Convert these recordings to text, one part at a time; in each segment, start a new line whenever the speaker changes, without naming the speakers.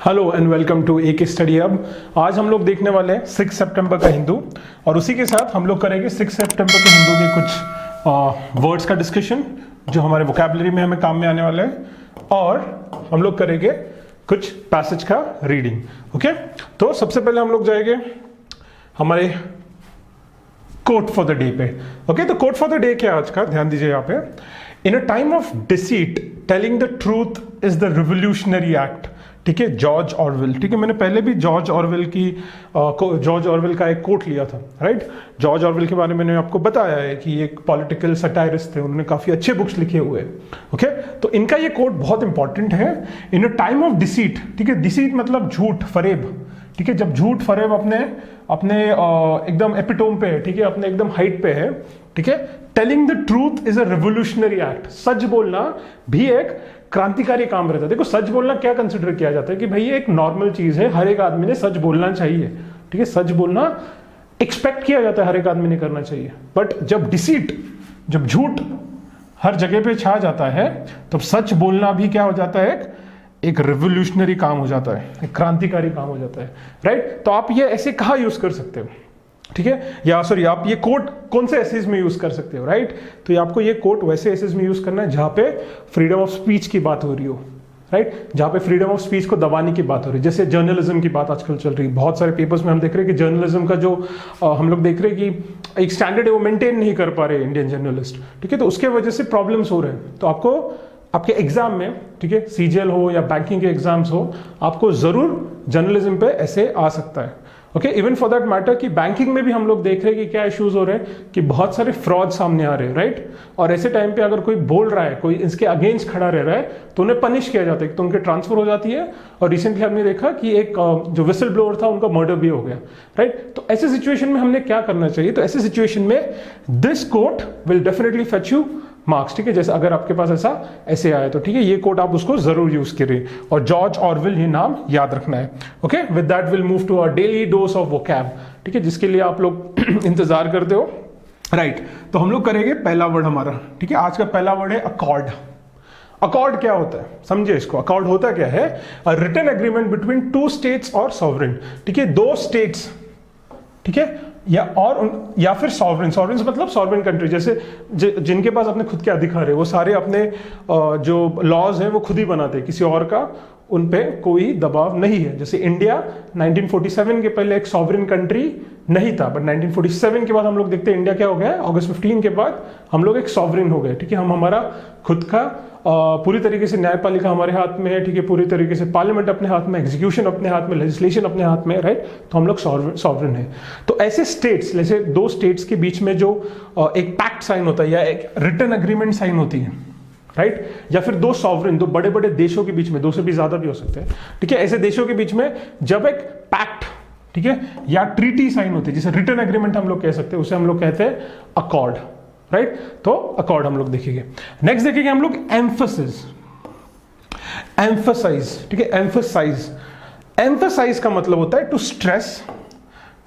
Hello and welcome to एक study hub. आज हम लोग देखने वाले हैं 6 सितंबर का हिंदू और उसी के साथ हम लोग करेंगे 6 सितंबर के हिंदू के कुछ वर्ड्स का डिस्कशन जो हमारे वोकैबुलरी में हमें काम में आने वाले हैं और हम लोग करेंगे कुछ पैसेज का रीडिंग। ओके, तो सबसे पहले हम लोग जाएंगे हमारे कोट फॉर द डे पे। ओके, तो कोट फॉर द डे क्या है आज का, ध्यान दीजिए यहाँ पे। In a time of deceit telling the truth is the revolutionary act. ठीक है, जॉर्ज ऑरवेल। ठीक है, मैंने पहले भी जॉर्ज ऑरवेल का एक कोट लिया था, राइट। जॉर्ज ऑरवेल के बारे में मैंने आपको बताया है कि एक पॉलिटिकल सटायरिस्ट थे, उन्होंने काफी अच्छे बुक्स लिखे हुए हैं। ओके, तो इनका ये कोट बहुत इंपॉर्टेंट है। इन अ टाइम ऑफ डिसीट, ठीक है, डिसीट मतलब झूठ, फरेब। ठीक है, जब झूठ फरेब अपने एकदम एपिटोम पे है, ठीक है, अपने एकदम हाइट पे है। ठीक है, telling the truth is a revolutionary act. सच बोलना भी एक क्रांतिकारी काम रहता है। देखो, सच बोलना क्या कंसिडर किया जाता है कि भाई ये एक नॉर्मल चीज है, हर एक आदमी ने सच बोलना चाहिए। ठीक है, सच बोलना एक्सपेक्ट किया जाता है, हर एक आदमी ने करना चाहिए। बट जब डिसीट, जब झूठ हर जगह पे छा जाता है, तब सच बोलना भी क्या हो जाता है, एक रिवोल्यूशनरी काम हो जाता है, एक क्रांतिकारी काम हो जाता है, राइट। तो आप ये ऐसे कहाँ यूज कर सकते हो, ठीक है, या सॉरी आप ये कोट कौन से एसेज में यूज कर सकते हो, राइट। तो आपको ये कोट वैसे एसेज में यूज करना है जहां पे फ्रीडम ऑफ स्पीच की बात हो रही हो, राइट, जहां पे फ्रीडम ऑफ स्पीच को दबाने की बात हो रही है। जैसे जर्नलिज्म की बात आजकल चल रही है, बहुत सारे पेपर्स में हम देख रहे हैं कि जर्नलिज्म का जो हम लोग देख रहे हैं कि एक स्टैंडर्ड है वो मेंटेन नहीं कर पा रहे इंडियन जर्नलिस्ट। ठीक है, तो उसके वजह से प्रॉब्लम्स हो रहे हैं। तो आपको आपके एग्जाम में, ठीक है, सीजीएल हो या बैंकिंग के एग्जाम्स हो, आपको जरूर जर्नलिज्म पे ऐसे आ सकता है। Okay, even for that matter कि बैंकिंग में भी हम लोग देख रहे हैं कि क्या इश्यूज हो रहे हैं कि बहुत सारे फ्रॉड सामने आ रहे हैं, राइट। और ऐसे टाइम पे अगर कोई बोल रहा है, कोई इसके अगेंस्ट खड़ा रह रहा है, तो उन्हें पनिश किया जाता है, तो उनके ट्रांसफर हो जाती है। और रिसेंटली हमने देखा कि एक जो विसल ब्लोअर था उनका मर्डर भी हो गया, राइट। तो ऐसे सिचुएशन में हमने क्या करना चाहिए, तो ऐसे सिचुएशन में this quote will definitely fetch you marks. ठीक है, जैसे अगर आपके पास ऐसे आया तो ठीक है, ये कोट आप उसको जरूर यूज करिए और जॉर्ज ऑरवेल ये नाम याद रखना है। Okay, with that will move to our daily dose of vocab. ठीक है, जिसके लिए आप लोग इंतजार करते हो, राइट। तो हम लोग करेंगे पहला वर्ड हमारा। ठीक है, आज का पहला वर्ड है अकॉर्ड। अकॉर्ड क्या होता है, समझिए इसको। अकॉर्ड होता क्या है, a written agreement between two states और सॉवरेन। ठीक है, दो स्टेट्स, ठीक है, या फिर सॉवरेन मतलब सॉवरेन कंट्री, जैसे जिनके पास अपने खुद के अधिकार है, वो सारे अपने जो लॉज हैं वो खुद ही बनाते हैं, किसी और का उन पे कोई दबाव नहीं है। जैसे इंडिया 1947 के पहले एक सॉवरेन कंट्री नहीं था, बट 1947 के बाद हम लोग देखते हैं इंडिया क्या हो गया, अगस्त 15 के बाद हम लोग एक सॉवरेन हो गए। ठीक है, हम हमारा खुद का पूरी तरीके से न्यायपालिका हमारे हाथ में है। ठीक है, पूरी तरीके से पार्लियामेंट अपने हाथ में, एग्जीक्यूशन अपने हाथ में, लेजिस्लेशन अपने हाथ में, राइट। तो हम लोग सॉवरेन है। तो ऐसे स्टेट्स, जैसे दो स्टेट्स के बीच में जो एक पैक्ट साइन होता है या एक रिटन एग्रीमेंट साइन होती है, राइट, या फिर दो सॉवरेन, दो बड़े बड़े देशों के बीच में, दो से भी ज्यादा भी हो सकते हैं। ठीक है, ऐसे देशों के बीच में जब एक पैक्ट, ठीक है, या ट्रीटी साइन होती है, जिसे रिटन एग्रीमेंट हम लोग कह सकते हैं, उसे हम लोग कहते हैं अकॉर्ड, राइट। तो अकॉर्ड हम लोग देखेंगे। नेक्स्ट देखेंगे हम लोग एम्फेसिस, एम्फसाइज। ठीक है, एम्फसाइज, एम्फसाइज का मतलब होता है to stress,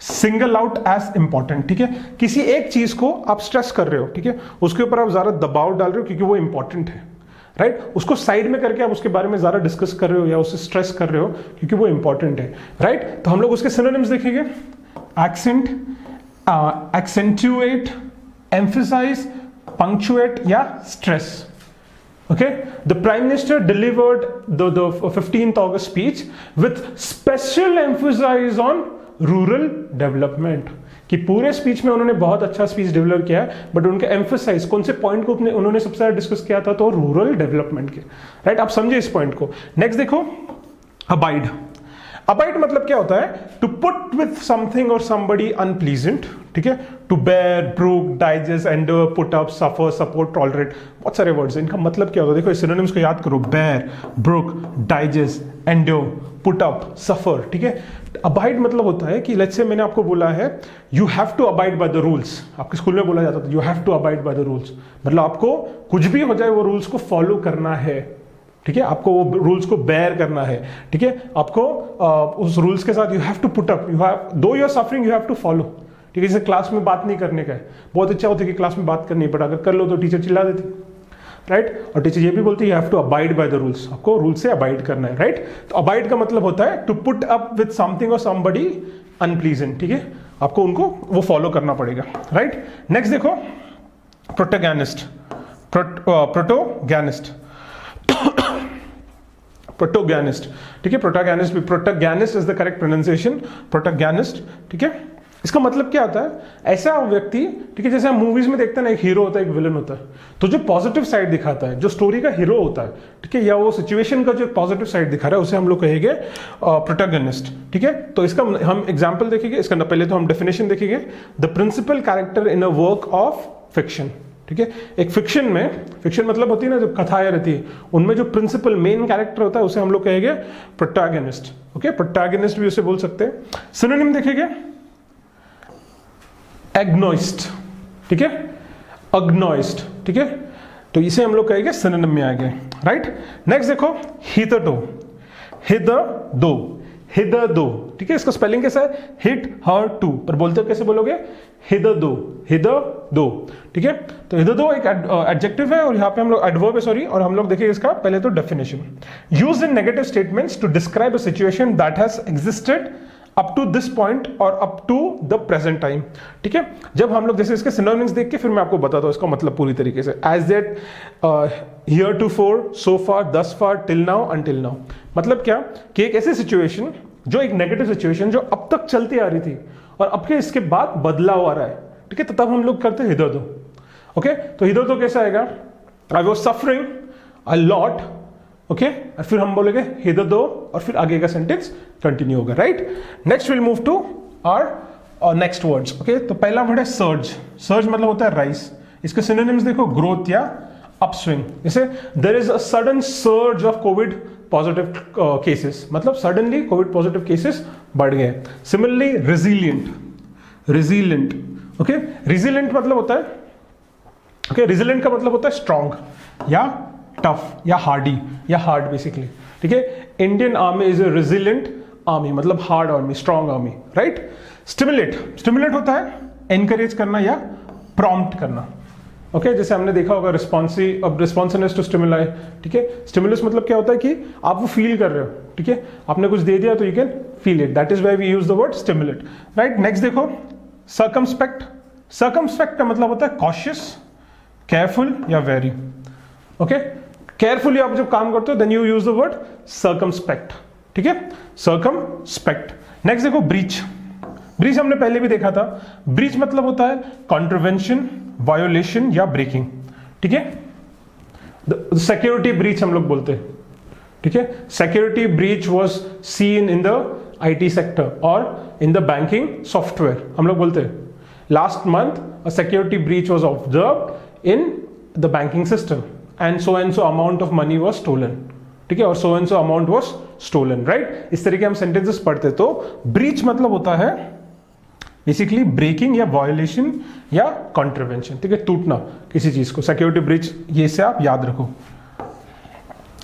single out as important. ठीक है, किसी एक चीज को आप स्ट्रेस कर रहे हो, ठीक है, उसके ऊपर आप ज्यादा दबाव डाल रहे हो क्योंकि वो इंपॉर्टेंट है, राइट। उसको साइड में करके आप उसके बारे में ज्यादा डिस्कस कर रहे हो या उसे स्ट्रेस कर रहे हो क्योंकि वो इंपॉर्टेंट है, राइट। तो हम लोग उसके सिनोनिम्स देखेंगे। एक्सेंट, एक्सेंटुएट, emphasize, punctuate या stress. Okay, the Prime Minister delivered the 15th August speech with special emphasis on rural development. कि पूरे स्पीच में उन्होंने बहुत अच्छा स्पीच डिलीवर किया है, बट उनके एम्फसाइज कौन से पॉइंट को उन्होंने सबसे ज्यादा डिस्कस किया था, तो रूरल डेवलपमेंट के, राइट। आप समझे इस पॉइंट को। नेक्स्ट देखो, अबाइड। अबाइड मतलब क्या होता है, टू पुट विथ समथिंग और समबडी अनप्लीजेंट। ठीक है, to bear, brook, digest, endure, put up, suffer, support, tolerate, बहुत सारे वर्ड्स हैं। इनका मतलब क्या होता है, देखो इस सिनोनिम्स को याद करो, bear, brook, digest, endure, put up, suffer. ठीक है, अबाइड मतलब होता है कि लेट्स से मैंने आपको बोला है you have to abide by the rules. आपके स्कूल में बोला जाता था you have to abide by the rules, मतलब आपको कुछ भी हो जाए वो रूल्स को फॉलो करना है। ठीक है, आपको वो रूल्स को बेयर करना है। ठीक है, आपको उस रूल्स के साथ you have to put up, you have, though you are suffering, you have to follow. ठीक है, जैसे क्लास में बात नहीं करने का है, बहुत इच्छा होती है कि क्लास में बात करनी है, बट अगर कर लो तो टीचर चिल्ला देती, राइट। और टीचर ये भी बोलती है you have to abide by the rules, आपको रूल से अबाइड करना है, राइट। तो अबाइड का मतलब होता है to put up with something और समबडी अनप्लीजेंट, ठीक है, आपको उनको वो फॉलो करना पड़ेगा, राइट। नेक्स्ट देखो प्रोटोगैनिस्ट, प्रोटोगैनिस्ट प्रोटोगैनिस्ट, ठीक है, प्रोटोगैनिस्ट भी, प्रोटोगैनिस्ट इज द करेक्ट प्रोनाउंसिएशन, प्रोटोगैनिस्ट, ठीक है। इसका मतलब क्या होता है, ऐसा व्यक्ति, ठीक है, जैसे हम मूवीज में देखते हैं ना, एक हीरो होता है एक विलन होता है, तो जो पॉजिटिव साइड दिखाता है, जो स्टोरी का हीरो होता है, ठीक है, या वो सिचुएशन का जो पॉजिटिव साइड दिखा रहा है, उसे हम लोग कहेंगे प्रोटोगनिस्ट, ठीक है। तो इसका हम एग्जाम्पल देखेंगे, इसका पहले तो हम डेफिनेशन देखेंगे, the principal character in a work of fiction, ठीक है। एक फिक्शन में, फिक्शन मतलब होती है ना जो कथाएं रहती है, उनमें जो प्रिंसिपल मेन कैरेक्टर होता है उसे हम लोग कहेंगे प्रोटैगनिस्ट, ओके, प्रोटैगनिस्ट भी उसे बोल सकते हैं। सिनोनिम देखेंगे एग्नोइस्ट, ठीक है, अग्नोइस्ट, ठीक है, तो इसे हम लोग कहेंगे सिनोनिम में आएंगे, राइट। नेक्स्ट देखो हिदरदो, हिदरदो, हिदरदो, ठीक है, इसका स्पेलिंग कैसा है, हिट हर टू, पर बोलते हो कैसे बोलोगे, हिदरदो, हिदरदो, ठीक है। तो हिदरदो एक एडजेक्टिव है और यहाँ पे हम लोग एडवर्ब है, सॉरी, और हम लोग देखेंगे इसका पहले तो definition, used in negative statements to describe a situation that has existed up to this point और up to the present time, ठीक है। जब हम लोग जैसे इसके सिनोनिम्स देख के फिर मैं आपको बताता हूँ इसका मतलब पूरी तरीके से, as yet, heretofore, so far, thus far, till now, until now, मतलब क्या कि एक ऐसी सिचुएशन जो एक नेगेटिव सिचुएशन जो अब तक चलती आ रही थी और अब के इसके बाद बदलाव आ रहा है, ठीक है, तो तब हम लोग करते हैं हिदरदो, ओके। तो हिदरदो कैसा आएगा, I was suffering a lot, okay, और फिर हम बोलेंगे हिदरदो और फिर आगे का सेंटेंस कंटिन्यू होगा, right. Next will move to our next words, okay. तो पहला वर्ड है सर्ज, सर्ज मतलब होता है राइस, इसके सिनोनिम्स देखो ग्रोथ या अपस्विंग, जैसे there is a sudden surge of Covid positive cases, मतलब सडनली कोविड पॉजिटिव केसेस बढ़ गए। Similarly resilient, resilient, okay, resilient मतलब होता है, ओके, रेजिलिएंट का मतलब होता है स्ट्रॉन्ग या टफ या हार्डी या हार्ड बेसिकली, ठीक है। Indian army is a resilient army, मतलब hard army, strong army, right. Stimulate, stimulate होता है एनकरेज करना या प्रॉम्प्ट करना, ओके, जैसे हमने देखा होगा रिस्पॉन्सिवनेस टू स्टिमुलाई, ठीक है। स्टिमुलस मतलब क्या होता है कि आप वो फील कर रहे हो, ठीक है, आपने कुछ दे दिया तो you can feel it, that is why we use the word stimulate, right. Next देखो सर्कमस्पेक्ट, सर्कमस्पेक्ट का मतलब होता है कॉशियस, केयरफुल या वेरी, ओके। केयरफुली आप जब काम करते हो then you use the word circumspect, ठीक है, सर्कमस्पेक्ट। नेक्स्ट देखो ब्रीच, ब्रीच हमने पहले भी देखा था, ब्रीच मतलब होता है कॉन्ट्रवेंशन, वायोलेशन या ब्रेकिंग, ठीक है। सिक्योरिटी ब्रीच हम लोग बोलते हैं, ठीक है, security breach was seen in the IT sector और इन द बैंकिंग सॉफ्टवेयर, हम लोग बोलते हैं last month a security breach was observed in the banking system and so amount of money was stolen, ठीक है, और so amount was stolen, right. इस तरीके हम सेंटेंसेस पढ़ते, तो ब्रीच मतलब होता है बेसिकली ब्रेकिंग या वायोलेशन या कॉन्ट्रवेंशन, ठीक है, टूटना किसी चीज को, सिक्योरिटी ब्रीच, ये से आप याद रखो।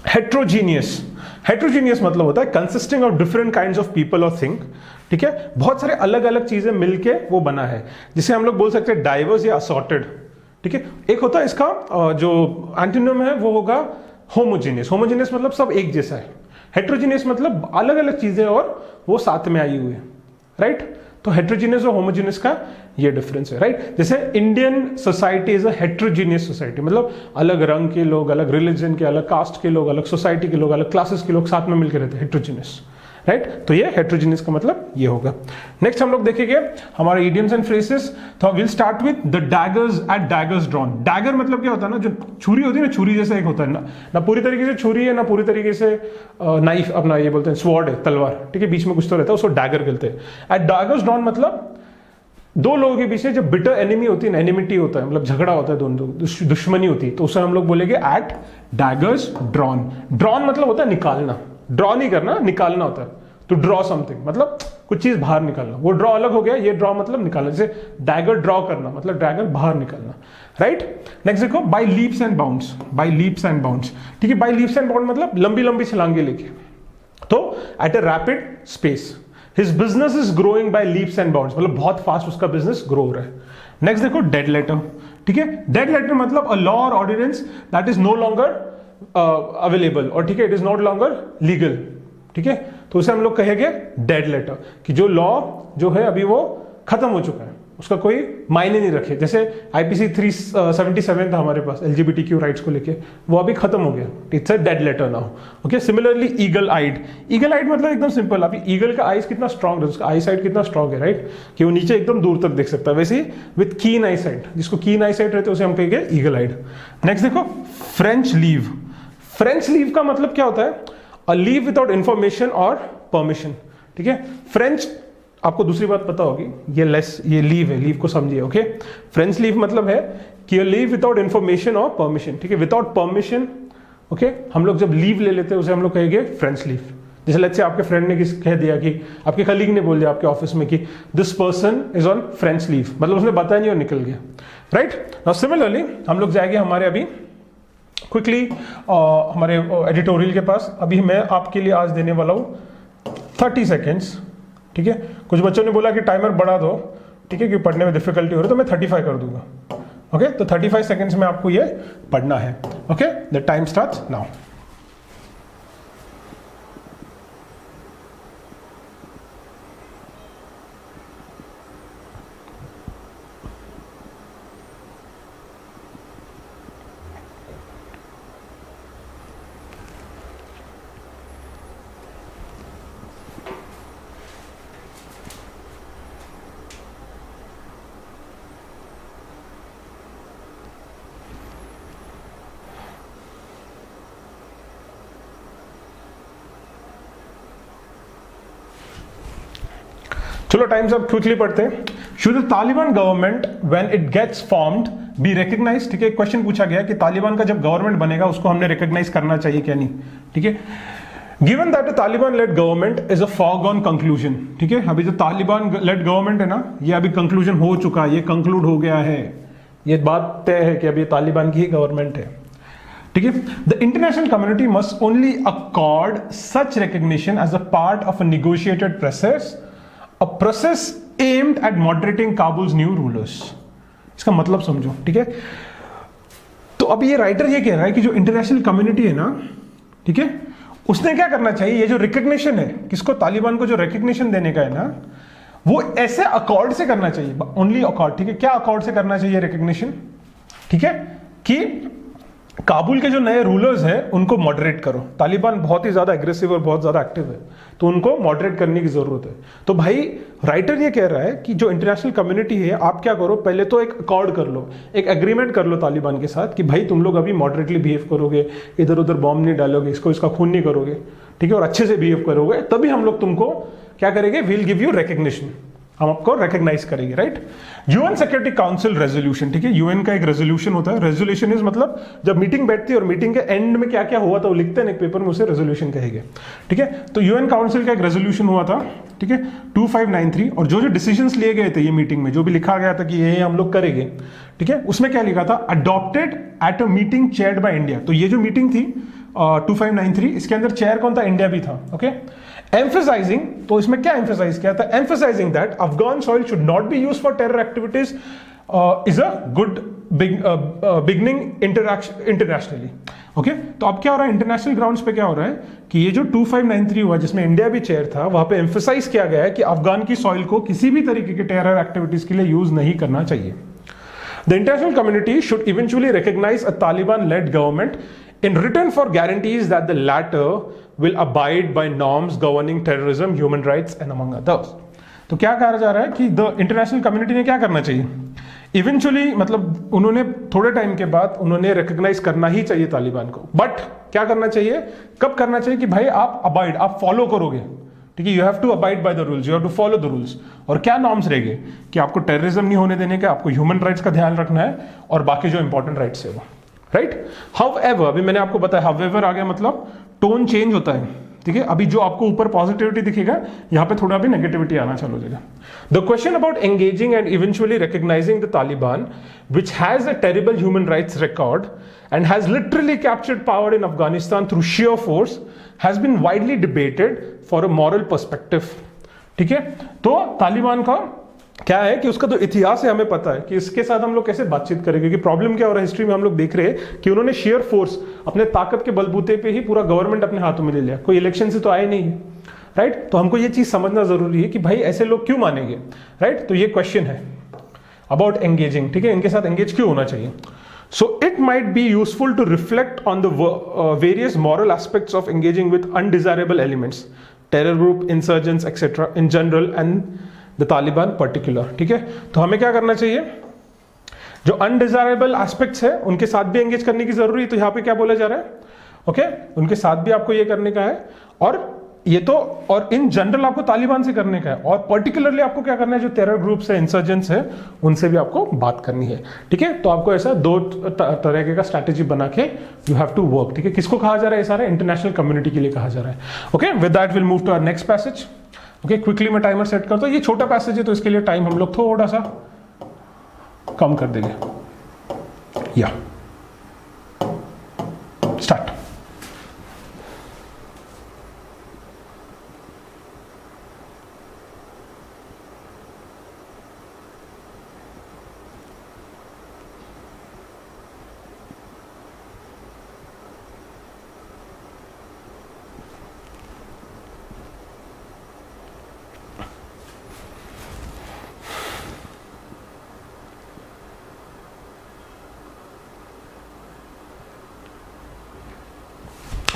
हेट्रोजीनियस, हेट्रोजीनियस मतलब होता है consisting of different kinds of people और थिंग, ठीक है, बहुत सारे अलग अलग चीजें मिलके वो बना है, जिसे हम लोग बोल सकते हैं डाइवर्स या असॉर्टेड, ठीक है। एक होता है इसका जो एंटोनिम है वो होगा होमोजीनियस, होमोजीनियस मतलब सब एक जैसा है, हेट्रोजीनियस मतलब अलग अलग चीजें और वो साथ में आई हुई है, राइट। तो हेट्रोजीनियस और होमोजीनियस का ये डिफरेंस है, राइट। जैसे Indian society is a heterogeneous society, मतलब अलग रंग के लोग, अलग रिलीजन के, अलग कास्ट के लोग, अलग सोसाइटी के लोग, अलग क्लासेस के लोग साथ में मिलकर रहते हैं, हेट्रोजीनियस, राइट। तो ये हेट्रोजीनियस का मतलब ये होगा। नेक्स्ट हम लोग देखेंगे हमारे इडियम्स एंड फ्रेजेस, तो will start with the daggers at daggers drawn. Dagger मतलब क्या होता है ना, जो छुरी होती है ना, छुरी जैसा एक होता है ना पूरी तरीके से छुरी है ना पूरी तरीके से नाइफ, अपना ये बोलते हैं स्वॉर्ड है, तलवार, ठीक है, बीच में कुछ तो रहता है, उसको डैगर कहते हैं। एट डैगर्स ड्रॉन मतलब दो लोगों के बीच जब बिटर एनिमी होती है, एनिमिटी होता है, मतलब झगड़ा होता है, दोनों दुश्मनी होती है, तो उसे हम लोग बोलेंगे एट डैगर्स ड्रॉन। ड्रॉन मतलब होता है निकालना, ड्रॉ नहीं करना, निकालना होता है, टू ड्रॉ समथिंग मतलब कुछ चीज बाहर निकालना, वो ड्रॉ अलग हो गया, ये ड्रॉ मतलब निकालना, जैसे डैगर ड्रॉ करना मतलब डैगर बाहर निकालना, राइट। नेक्स्ट देखो by leaps and bounds, by leaps and bounds, ठीक है, बाय लीप्स एंड बाउंड मतलब लंबी लंबी छलांगे लेके, तो at a rapid space, his business is growing by leaps and bounds, मतलब बहुत फास्ट उसका बिजनेस ग्रो हो रहा है। नेक्स्ट देखो डेड लेटर, ठीक ठीक है। डेड लेटर मतलब अ लॉ और ordinance that is no longer available, और ठीक है it is not longer legal, ठीक है, तो उसे हम लोग कहेंगे डेड लेटर, कि जो लॉ जो है अभी वो खत्म हो चुका है, उसका कोई मायने नहीं रखे। जैसे आईपीसी 377 था हमारे पास LGBTQ राइट्स को लेके, वो अभी खत्म हो गया, it's a dead letter now. Okay, similarly eagle eyed, eagle eyed मतलब एकदम सिंपल, अभी ईगल का आईज कितना स्ट्रॉन्ग है, उसका आई साइट कितना स्ट्रॉन्ग है, राइट, कि वो नीचे एकदम दूर तक देख सकता है। वैसे ही विथ कीन आई साइट, जिसको कीन आई साइट रहते हैं उसे हम कहेंगे ईगल आइड। नेक्स्ट देखो फ्रेंच लीव। फ्रेंच लीव का मतलब क्या होता है? अ लीव विदाउट इंफॉर्मेशन और परमिशन, ठीक है। फ्रेंच, आपको दूसरी बात पता होगी, ये लीव है, लीव को समझिए। ओके, फ्रेंच लीव मतलब है कि लीव विदाउट इंफॉर्मेशन और परमिशन, ठीक है, विदाउट परमिशन। ओके, हम लोग जब लीव ले लेते हैं उसे हम लोग कहेंगे फ्रेंच लीव। जैसे लेट्स से आपके फ्रेंड ने कह दिया कि आपके कलीग ने बोल दिया आपके ऑफिस में कि this person is on French leave, मतलब उसने बताया नहीं और निकल गया, राइट। नाउ सिमिलरली हम लोग जाएंगे हमारे अभी क्विकली हमारे एडिटोरियल के पास। अभी मैं आपके लिए आज देने वाला हूं 30 सेकेंड्स, ठीक है। कुछ बच्चों ने बोला कि टाइमर बढ़ा दो, ठीक है, कि पढ़ने में डिफिकल्टी हो रही है, तो मैं 35 कर दूंगा। ओके, तो 35 सेकेंड्स में आपको ये पढ़ना है। Okay, the time starts now. चलो टाइम से अब क्विकली पढ़ते हैं। Should the Taliban government when it gets formed be recognise, ठीक है। क्वेश्चन पूछा गया कि तालिबान का जब गवर्नमेंट बनेगा उसको हमने रिकॉग्नाइज करना चाहिए क्या नहीं, ठीक है। Given that the Taliban lead government is a foregone conclusion, ठीक है। अभी जो तालिबान लेड गवर्नमेंट है ना, ये अभी कंक्लूजन हो चुका है, ये कंक्लूड हो गया है, ये बात तय है कि अभी तालिबान की ही गवर्नमेंट है, ठीक है। The international community must only accord such recognition as a part of a negotiated process, A process aimed at moderating Kabul's new rulers। इसका मतलब समझो, ठीक है। तो अब ये राइटर ये कह रहा है कि जो इंटरनेशनल कम्युनिटी है ना, ठीक है, उसने क्या करना चाहिए, ये जो रिकॉग्निशन है, किसको, तालिबान को जो रिकॉग्निशन देने का है ना, वो ऐसे अकॉर्ड से करना चाहिए, ओनली अकॉर्ड, ठीक है। क्या अकॉर्ड से करना चाहिए रिकॉग्निशन, ठीक है, कि काबुल के जो नए रूलर्स हैं उनको मॉडरेट करो। तालिबान बहुत ही ज्यादा एग्रेसिव और बहुत ज्यादा एक्टिव है, तो उनको मॉडरेट करने की जरूरत है। तो भाई राइटर ये कह रहा है कि जो इंटरनेशनल कम्युनिटी है, आप क्या करो, पहले तो एक अकॉर्ड कर लो, एक एग्रीमेंट कर लो तालिबान के साथ कि भाई तुम लोग अभी मॉडरेटली बिहेव करोगे, इधर उधर बॉम्ब नहीं डालोगे, इसका खून नहीं करोगे, ठीक है, और अच्छे से बिहेव करोगे, तभी हम लोग तुमको क्या करेंगे, विल गिव यू रिकॉग्निशन, हम आपको रिकॉग्नाइज करेंगे, right. UN security council resolution, ठीक है, यूएन का एक रेजोल्यूशन होता है। रेजोल्यूशन इज मतलब जब मीटिंग बैठती है और मीटिंग के एंड में क्या क्या हुआ था वो लिखते हैं एक पेपर में, उसे रेजोल्यूशन कहेंगे, ठीक है। तो यूएन काउंसिल का एक रेजोल्यूशन हुआ था, ठीक है, 2593, और जो जो डिसीजंस लिए गए थे ये मीटिंग में, जो भी लिखा गया था कि ये हम लोग करेंगे, ठीक है, उसमें क्या लिखा था, adopted at a meeting chaired by India. तो ये जो मीटिंग थी 2593, इसके अंदर चेयर कौन था, इंडिया भी था, ओके। एम्फसाइजिंग, तो इसमें क्या एम्फसाइज किया था, emphasising that Afghan soil should not be used for terror activities is a good beginning internationally, okay. तो अब क्या हो रहा है, इंटरनेशनल ग्राउंड्स पे क्या हो रहा है कि ये जो 2593 हुआ जिसमें इंडिया भी चेयर था, वहां पे एम्फसाइज किया गया है कि अफगान की सॉइल को किसी भी तरीके के टेरर एक्टिविटीज के लिए यूज नहीं करना चाहिए। The international community should eventually recognize a Taliban-led government in return for guarantees that the latter will abide by norms governing terrorism, human rights and among others। तो क्या कहा जा रहा है कि द इंटरनेशनल कम्युनिटी ने क्या करना चाहिए, इवेंचुअली मतलब उन्होंने थोड़े टाइम के बाद उन्होंने रिकॉग्नाइज करना ही चाहिए तालिबान को, बट क्या करना चाहिए, कब करना चाहिए कि भाई आप अबाइड, आप फॉलो करोगे, ठीक है, you have to abide by the rules, you have to follow the rules. और क्या नॉर्म्स रहेंगे कि आपको टेररिज्म नहीं होने देने का, आपको ह्यूमन राइट्स का ध्यान रखना है, और बाकी जो इंपॉर्टेंट राइट्स है वो, राइट। हाउएवर, अभी मैंने आपको बताया हाउएवर आ गया मतलब टोन चेंज होता है, ठीक है। अभी जो आपको ऊपर पॉजिटिविटी दिखेगा, यहां पे थोड़ा भी नेगेटिविटी आना चालू हो जाएगा। The question about engaging and eventually recognising the Taliban which has a terrible human rights record and has literally captured power in Afghanistan through sheer force has been widely debated for a moral perspective, ठीक है। तो तालिबान का क्या है कि उसका तो इतिहास है, हमें पता है कि इसके साथ हम लोग कैसे बातचीत करें, क्योंकि प्रॉब्लम क्या हो रहा है हिस्ट्री में हम लोग देख रहे हैं कि उन्होंने शेयर फोर्स अपने ताकत के बलबूते पे ही पूरा गवर्नमेंट अपने हाथों में ले लिया, कोई इलेक्शन से तो आए नहीं है, राइट। तो हमको ये चीज समझना जरूरी है कि भाई ऐसे लोग क्यों मानेंगे, राइट। तो ये क्वेश्चन है अबाउट एंगेजिंग, ठीक है, इनके साथ एंगेज क्यों होना चाहिए। So it might be useful to reflect on the various moral aspects of engaging with undesirable elements, terror group, insurgents, etc. in general and the Taliban particular, ठीक है। तो हमें क्या करना चाहिए, जो अनडिजायरेबल एस्पेक्ट्स है उनके साथ भी एंगेज करने की जरूरी है। तो यहाँ पे क्या बोला जा रहा है, ओके, उनके साथ भी आपको ये करने का है, और ये तो, और इन जनरल आपको तालिबान से करने का है, और पर्टिकुलरली आपको क्या करना है, जो टेरर ग्रुप्स है, इंसर्जेंट्स है, उनसे भी आपको बात करनी है, ठीक है। तो आपको ऐसा दो तरह का स्ट्रैटेजी बना के यू हैव टू वर्क, ठीक है। किसको कहा जा रहा है, ये सारा इंटरनेशनल कम्युनिटी के लिए कहा जा रहा है, okay. With that will move to our next passage, okay. Quickly मैं टाइमर सेट करता हूं, ये छोटा पैसेज है तो इसके लिए टाइम हम लोग थोड़ा सा कम कर देंगे, या स्टार्ट।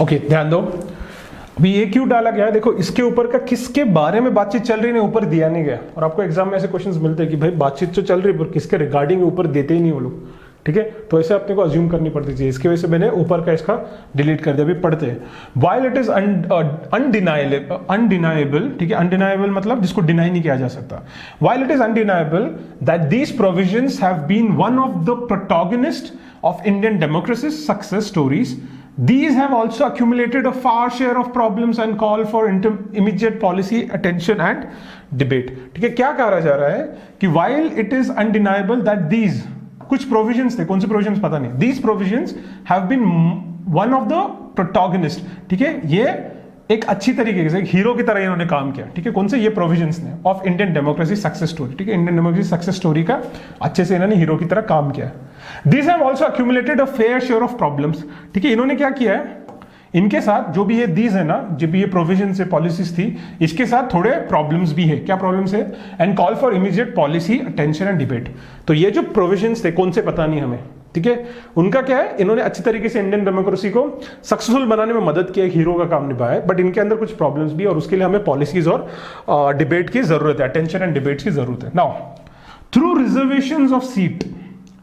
ओके, ध्यान दो, अभी ये क्यों डाला गया है, देखो इसके ऊपर का किसके बारे में बातचीत चल रही है ऊपर दिया नहीं गया, और आपको एग्जाम में ऐसे क्वेश्चंस मिलते हैं कि भाई बातचीत तो चल रही है पर किसके रिगार्डिंग ऊपर देते ही नहीं वो लोग, ठीक है। तो ऐसे अपने को अज्यूम करनी पड़ती थी, इसकी वजह से मैंने ऊपर का इसका डिलीट कर दिया। अभी पढ़ते हैं, व्हाइल इट इज अनडिनाइबल, ठीक है, अनडिनाइबल मतलब जिसको डिनाई नहीं किया जा सकता। While it is undeniable that these provisions have been one of the protagonist of Indian democracy success stories, these have also accumulated a far share of problems and call for immediate policy attention and debate, ठीक है। क्या कहा जा रहा है कि while it is undeniable that these, कुछ provisions थे, कौन से provisions पता नहीं, these provisions have been one of the protagonist, ठीक है, ये एक अच्छी तरीके से एक हीरो की तरह इन्होंने काम किया, ठीक है। कौन से, ये प्रोविजंस ने, of Indian democracy success story, ठीक है, इंडियन डेमोक्रेसी सक्सेस स्टोरी का अच्छे से इन्होंने हीरो की तरह काम किया। These have also accumulated a fair share of problems, ठीक है। इन्होंने क्या किया है, इनके साथ जो भी ये दीज है ना, जो भी ये प्रोविजन से पॉलिसीज थी, इसके साथ थोड़े प्रॉब्लम्स भी है। क्या प्रॉब्लम्स है, and call for immediate policy attention and debate. तो ये जो प्रोविजंस थे, कौन से पता नहीं हमें, ठीक है, उनका क्या है, इन्होंने अच्छी तरीके से इंडियन डेमोक्रेसी को सक्सेसफुल बनाने में मदद किया, एक हीरो का काम निभाया, बट इनके अंदर कुछ प्रॉब्लम्स भी, और उसके लिए हमें पॉलिसीज और डिबेट की जरूरत है, अटेंशन एंड डिबेट्स की जरूरत है। Now through reservations of seat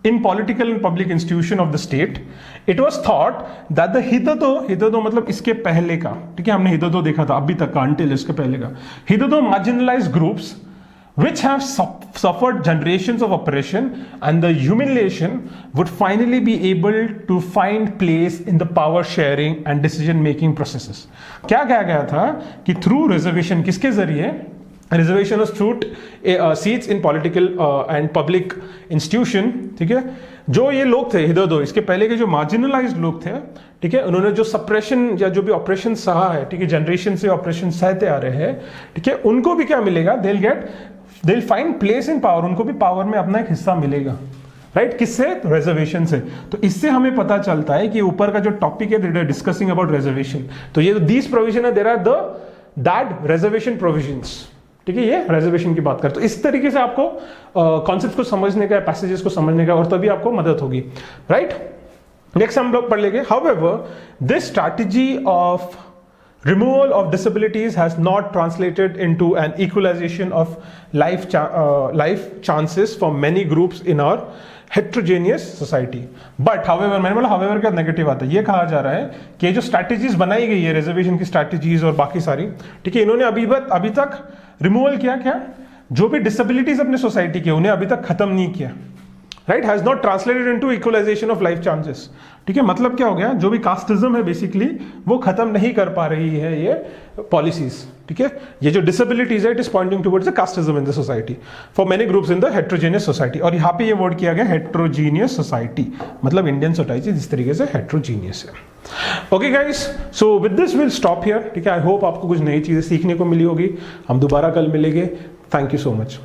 in political and public institution of the state, it was thought that the hitherto मतलब इसके पहले का, ठीक है, हमने hitherto देखा था, अभी तक का, until इसके पहले का, hitherto marginalized groups which have suffered generations of oppression and the humiliation would finally be able to find place in the power sharing and decision making processes। क्या कहा गया था कि through reservation, किसके जरिए, reservation of seats in political and public institution, ठीक है, जो ये लोग थे हिदो, इसके पहले के जो मार्जिनलाइज्ड लोग थे, ठीक है, उन्होंने जो सप्रेशन या जो भी ऑपरेशन सहा है, ठीक है, जनरेशन से ऑपरेशन सहते आ रहे हैं, ठीक है, उनको भी क्या मिलेगा, they will find place in power, उनको भी पावर में अपना एक हिस्सा मिलेगा, राइट, किससे, रिजर्वेशन से। तो इससे हमें पता चलता है कि ऊपर का जो टॉपिक है, डिस्कसिंग अबाउट रिजर्वेशन, तो ये दीज प्रोविजन है, there are that reservation provisions, ठीक है, ये रिजर्वेशन की बात करते। तो इस तरीके से आपको कॉन्सेप्ट को समझने का, पैसेजेस को समझने का, और तभी आपको मदद होगी, राइट। नेक्स्ट हम लोग पढ़ लेंगे, however this strategy of removal of disabilities has not translated into an equalization of life chances for many groups in our heterogeneous society, but however, मैंने बोला however का नेगेटिव आता है, ये कहा जा रहा है कि जो स्ट्रैटेजीज बनाई गई है, रिजर्वेशन की स्ट्रैटेजीज और बाकी सारी, ठीक है, इन्होंने अभी तक रिमूवल किया, क्या, जो भी डिसेबिलिटीज अपने सोसाइटी के, उन्हें अभी तक खत्म नहीं किया, right, has not translated into equalisation of life chances, ठीक है। मतलब क्या हो गया, जो भी कास्टिज्म है बेसिकली वो खत्म नहीं कर पा रही है ये पॉलिसीज, ठीक है, ये जो डिसेबिलिटीज है, it is pointing towards the casteism in the society for many groups in the heterogeneous society. और यहाँ पे ये वर्ड किया गया हेट्रोजीनियस सोसाइटी, मतलब इंडियन सोसाइटी जिस तरीके से हेट्रोजीनियस है। Okay guys, so with this will stop here, ठीक है। आई होप आपको कुछ नई चीजें सीखने को मिली होगी, हम दोबारा कल मिलेंगे। Thank you so much.